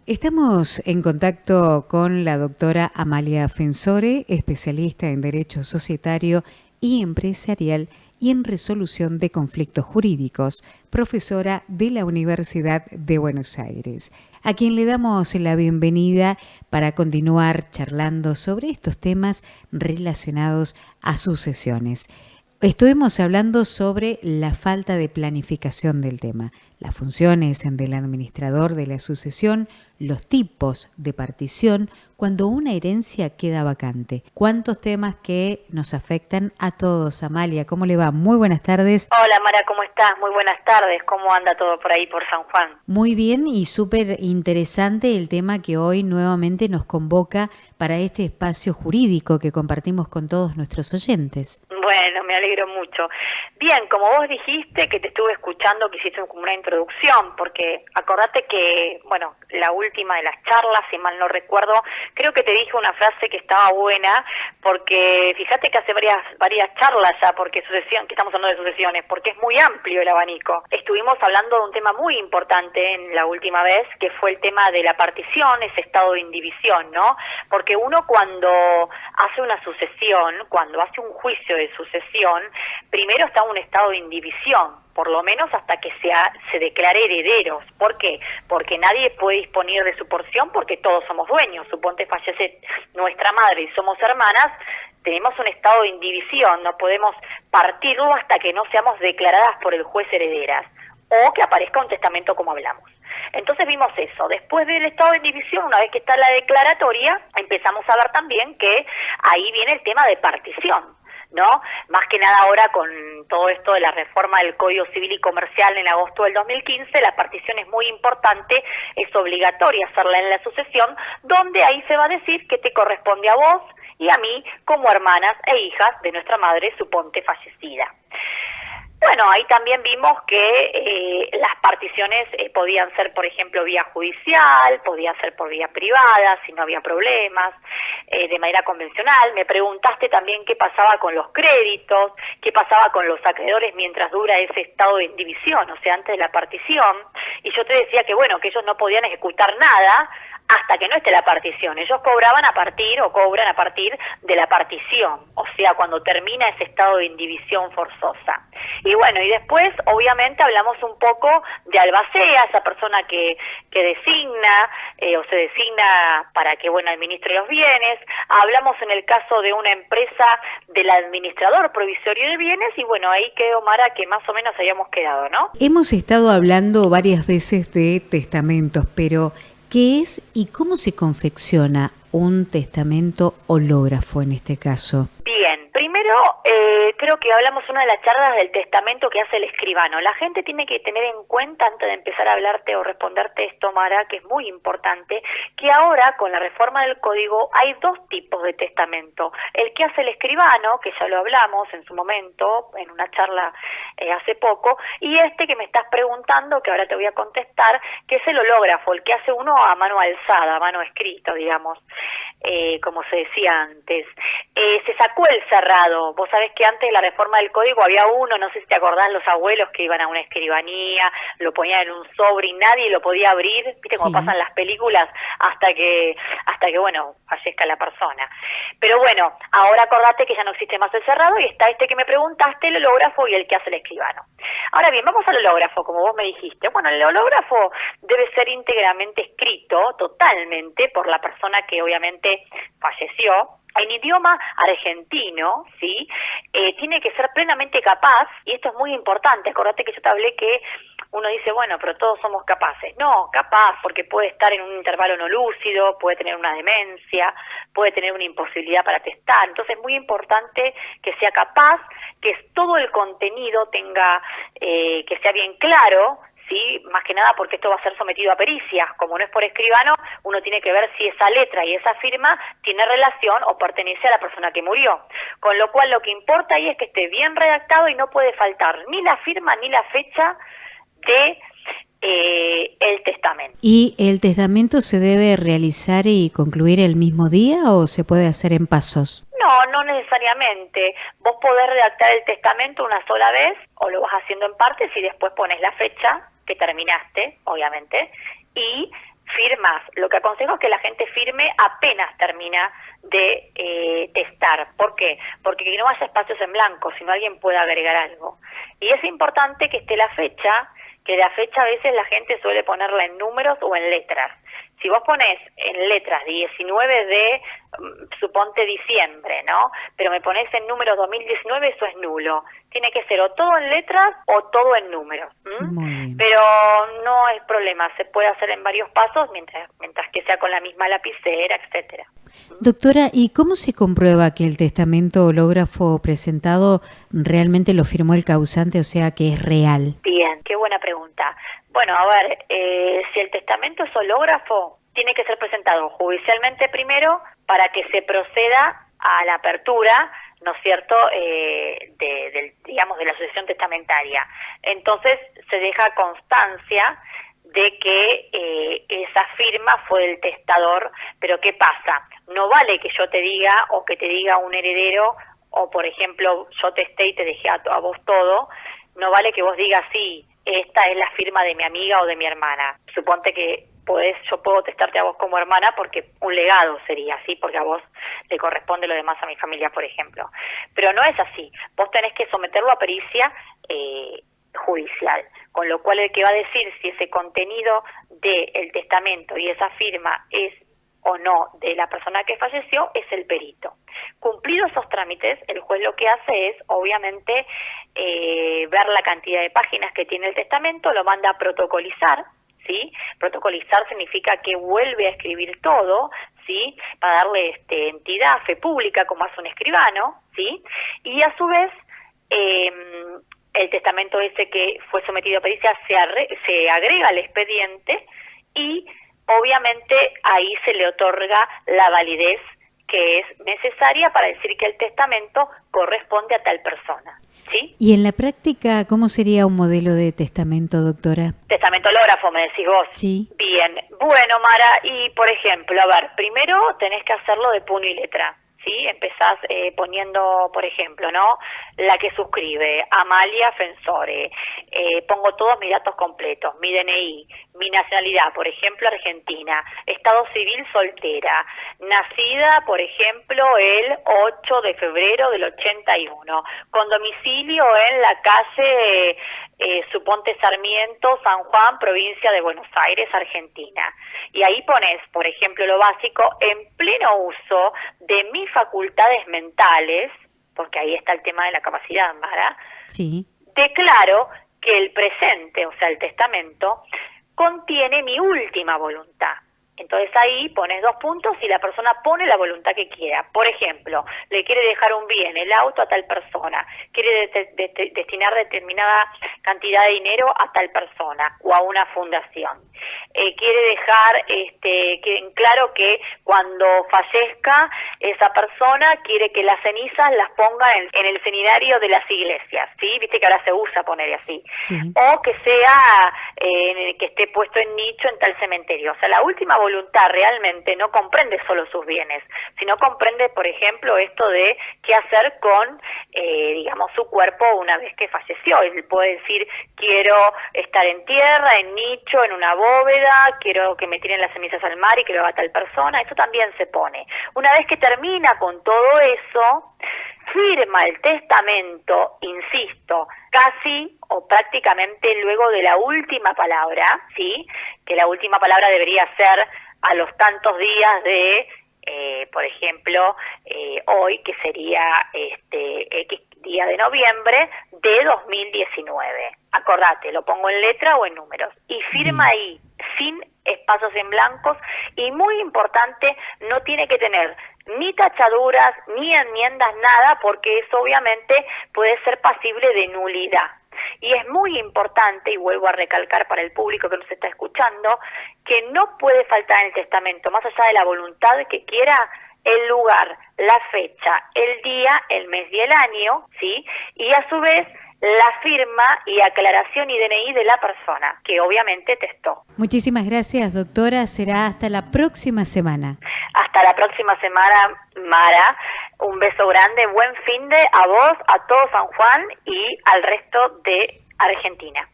Estamos en contacto con la doctora Amalia Fensore, especialista en Derecho Societario y Empresarial y en Resolución de Conflictos Jurídicos, profesora de la Universidad de Buenos Aires, a quien le damos la bienvenida para continuar charlando sobre estos temas relacionados a sucesiones. Estuvimos hablando sobre la falta de planificación del tema, las funciones del administrador de la sucesión, los tipos de partición cuando una herencia queda vacante. ¿Cuántos temas que nos afectan a todos? Amalia, ¿cómo le va? Muy buenas tardes. Hola Mara, ¿cómo estás? Muy buenas tardes. ¿Cómo anda todo por ahí por San Juan? Muy bien y súper interesante el tema que hoy nuevamente nos convoca para este espacio jurídico que compartimos con todos nuestros oyentes. Bueno, me alegro mucho. Bien, como vos dijiste, que te estuve escuchando, que hiciste como una introducción, porque acordate que, bueno, la última de las charlas, si mal no recuerdo, creo que te dije una frase que estaba buena, porque fíjate que hace varias charlas ya, porque sucesión, que estamos hablando de sucesiones, porque es muy amplio el abanico. Estuvimos hablando de un tema muy importante en la última vez, que fue el tema de la partición, ese estado de indivisión, ¿no? Porque uno cuando hace una sucesión, cuando hace un juicio de sucesión, primero está en un estado de indivisión, por lo menos hasta que se declare herederos. ¿Por qué? Porque nadie puede disponer de su porción porque todos somos dueños. Suponte fallece nuestra madre y somos hermanas, tenemos un estado de indivisión, no podemos partirlo hasta que no seamos declaradas por el juez herederas o que aparezca un testamento como hablamos. Entonces vimos eso. Después del estado de indivisión, una vez que está la declaratoria, empezamos a ver también que ahí viene el tema de partición, ¿no? Más que nada ahora con todo esto de la reforma del Código Civil y Comercial en agosto del 2015, la partición es muy importante, es obligatoria hacerla en la sucesión, donde ahí se va a decir que te corresponde a vos y a mí como hermanas e hijas de nuestra madre suponte fallecida. Bueno, ahí también vimos que las particiones podían ser, por ejemplo, vía judicial, podía ser por vía privada, si no había problemas, de manera convencional. Me preguntaste también qué pasaba con los créditos, qué pasaba con los acreedores mientras dura ese estado de indivisión, o sea, antes de la partición. Y yo te decía que, bueno, que ellos no podían ejecutar nada hasta que no esté la partición. Ellos cobraban a partir o cobran a partir de la partición, o sea, cuando termina ese estado de indivisión forzosa. Y bueno, y después obviamente hablamos un poco de albacea, esa persona que designa o se designa para que, bueno, administre los bienes. Hablamos en el caso de una empresa del administrador provisorio de bienes y bueno, ahí quedó Mara que más o menos habíamos quedado, ¿no? Hemos estado hablando varias veces de testamentos, pero ¿qué es y cómo se confecciona un testamento hológrafo en este caso? Bien, primero creo que hablamos una de las charlas del testamento que hace el escribano. La gente tiene que tener en cuenta antes de empezar a hablarte o responderte esto, Mara, que es muy importante, que ahora con la reforma del código hay dos tipos de testamento. El que hace el escribano, que ya lo hablamos en su momento, en una charla hace poco, y este que me estás preguntando, que ahora te voy a contestar, que es el hológrafo, el que hace uno a mano alzada, a mano escrito, digamos, como se decía antes. Se sacó el cerrado. Vos sabés que antes de la reforma del código había uno, no sé si te acordás, los abuelos que iban a una escribanía, lo ponían en un sobre y nadie lo podía abrir, viste como pasan las películas, hasta que bueno, fallezca la persona. Pero bueno, ahora acordate que ya no existe más el cerrado y está este que me preguntaste, el hológrafo y el que hace el escribano. Ahora bien, vamos al hológrafo, como vos me dijiste. Bueno, el hológrafo debe ser íntegramente escrito, totalmente, por la persona que obviamente falleció, en idioma argentino, ¿sí? Tiene que ser plenamente capaz, y esto es muy importante, acordate que yo te hablé que uno dice, bueno, pero todos somos capaces. No, capaz, porque puede estar en un intervalo no lúcido, puede tener una demencia, puede tener una imposibilidad para testar. Entonces es muy importante que sea capaz, que todo el contenido tenga, que sea bien claro, ¿sí? Más que nada porque esto va a ser sometido a pericias. Como no es por escribano, uno tiene que ver si esa letra y esa firma tiene relación o pertenece a la persona que murió. Con lo cual lo que importa ahí es que esté bien redactado y no puede faltar ni la firma ni la fecha de el testamento. ¿Y el testamento se debe realizar y concluir el mismo día o se puede hacer en pasos? No, no necesariamente. Vos podés redactar el testamento una sola vez o lo vas haciendo en partes y después pones la fecha que terminaste, obviamente, y firmas. Lo que aconsejo es que la gente firme apenas termina de testar. ¿Por qué? Porque que no haya espacios en blanco, sino alguien pueda agregar algo. Y es importante que esté la fecha, que la fecha a veces la gente suele ponerla en números o en letras. Si vos pones en letras 19 de, suponte diciembre, ¿no? Pero me pones en números 2019, eso es nulo. Tiene que ser o todo en letras o todo en números. Pero no es problema, se puede hacer en varios pasos mientras que sea con la misma lapicera, etcétera. Doctora, ¿y cómo se comprueba que el testamento hológrafo presentado realmente lo firmó el causante, o sea que es real? Bien, qué buena pregunta. Bueno, a ver, si el testamento es hológrafo, tiene que ser presentado judicialmente primero para que se proceda a la apertura, ¿no es cierto?, digamos, de la sucesión testamentaria. Entonces se deja constancia de que esa firma fue del testador, pero ¿qué pasa? No vale que yo te diga o que te diga un heredero, o por ejemplo, yo testé y te dejé a vos todo, no vale que vos digas, sí, esta es la firma de mi amiga o de mi hermana. Suponte que yo puedo testarte a vos como hermana porque un legado sería así, porque a vos le corresponde lo demás a mi familia, por ejemplo. Pero no es así. Vos tenés que someterlo a pericia judicial, con lo cual el que va a decir si ese contenido del testamento y esa firma es o no de la persona que falleció es el perito. Cumplidos esos trámites, el juez lo que hace es, obviamente, ver la cantidad de páginas que tiene el testamento, lo manda a protocolizar, ¿sí? Protocolizar significa que vuelve a escribir todo, ¿sí? Para darle entidad, fe pública, como hace un escribano, ¿sí? Y a su vez, el testamento ese que fue sometido a pericia se agrega al expediente y obviamente ahí se le otorga la validez que es necesaria para decir que el testamento corresponde a tal persona, ¿sí? Y en la práctica, ¿cómo sería un modelo de testamento, doctora? Testamento hológrafo, me decís vos. Sí. Bien. Bueno, Mara, y por ejemplo, a ver, primero tenés que hacerlo de puño y letra. ¿Sí? Empezás poniendo, por ejemplo, ¿no? La que suscribe, Amalia Fensore, pongo todos mis datos completos, mi DNI, mi nacionalidad, por ejemplo, Argentina, estado civil soltera, nacida, por ejemplo, el 8 de febrero del 81, con domicilio en la calle Suponte Sarmiento, San Juan, provincia de Buenos Aires, Argentina. Y ahí pones, por ejemplo, lo básico, en pleno uso de mis facultades mentales, porque ahí está el tema de la capacidad, Mara, sí. Declaro que el presente, o sea, el testamento, contiene mi última voluntad. Entonces ahí pones 2 puntos y la persona pone la voluntad que quiera. Por ejemplo, le quiere dejar un bien, el auto, a tal persona, quiere destinar determinada cantidad de dinero a tal persona o a una fundación. Quiere dejar que claro que cuando fallezca esa persona quiere que las cenizas las ponga en el seminario de las iglesias, ¿sí? Viste que ahora se usa poner así. Sí. O que sea que esté puesto en nicho en tal cementerio. O sea, la última voluntad realmente no comprende solo sus bienes, sino comprende, por ejemplo, esto de qué hacer con, digamos, su cuerpo una vez que falleció. Él puede decir, quiero estar en tierra, en nicho, en una bóveda, quiero que me tiren las cenizas al mar y que lo haga tal persona. Eso también se pone. Una vez que termina con todo eso, firma el testamento, insisto, casi o prácticamente luego de la última palabra, ¿sí? Que la última palabra debería ser a los tantos días de, por ejemplo, hoy, que sería X día de noviembre de 2019. Acordate, lo pongo en letra o en números. Y firma ahí, sin espacios en blancos, y muy importante, no tiene que tener ni tachaduras, ni enmiendas, nada, porque eso obviamente puede ser pasible de nulidad. Y es muy importante, y vuelvo a recalcar para el público que nos está escuchando, que no puede faltar en el testamento, más allá de la voluntad que quiera, el lugar, la fecha, el día, el mes y el año, ¿sí? Y a su vez la firma y aclaración y DNI de la persona, que obviamente testó. Muchísimas gracias, doctora. Será hasta la próxima semana. Hasta la próxima semana, Mara. Un beso grande, buen finde a vos, a todo San Juan y al resto de Argentina.